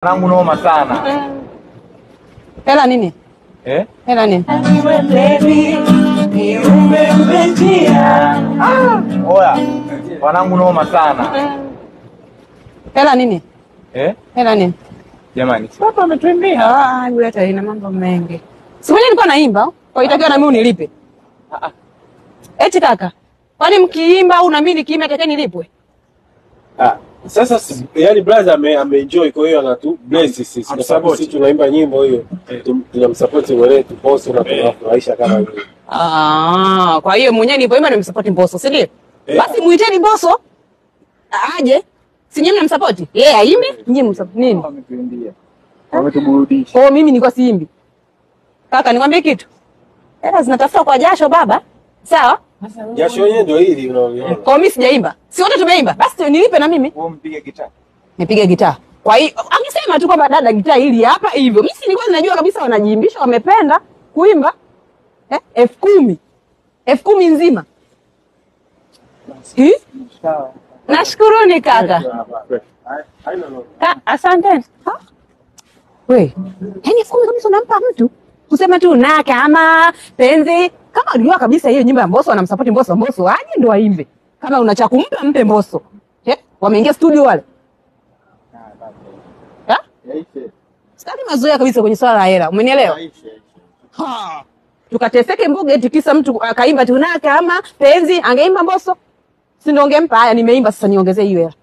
Nangu noma sana. Hela nini? Hela nini? Oya, wanangu noma sana. Hela nini? Hela nini? Jamani, papa ametuambia. Yule hata ina mambo mengi. Si mwenye nilikuwa naimba, kwa itakiwa na mimi unilipe. Eti kaka, kwani mkiimba au na mimi nikiimba itakiwa nilipwe? Sasa yani brother ameenjoy, kwa hiyo anatu bless sisi kwa sababu sisi tunaimba nyimbo hiyo, tunamsupport mwenetu Mbosso na tunafurahisha kama hiyo. Kwa hiyo mwenyewe nilipoimba nimsupport Mbosso, si ndio? Basi muiteni Mbosso aje. Si nyinyi mnamsupport? Yeye aimbe, nyinyi msupport nini? Wametuambia. Wametuburudisha. Mimi nilikuwa siimbi. Kaka nikwambie kitu. Hela zinatafuta kwa jasho baba. Sawa? Jasho yenyewe ndio hili unaona. Kwa mimi sijaimba. Si wote tumeimba. Basi nilipe na mimi. Wewe mpige gitaa. Nipige gitaa. Kwa hiyo angesema tu kwamba dada gitaa hili hapa hivyo. Mimi nilikuwa ninajua kabisa wanajiimbisha, wamependa kuimba. 10,000. 10,000 nzima. Sawa. Nashukuruni kaka. Asante. Wewe, yani 10,000 kabisa unampa mtu? Kusema tu na kama penzi, kama unajua kabisa hiyo nyimbo ya Mbosso wanamsupport Mbosso aje ndo aimbe. Kama una cha kumpa mpe Mbosso. Wameingia studio wale. Sitaki mazoea kabisa kwenye swala la hela. Umenielewa? Tukateseke mboga eti kisa mtu akaimba tu na kama penzi, angeimba Mbosso. Si ndo ungempa? Haya nimeimba sasa niongezee hiyo hela.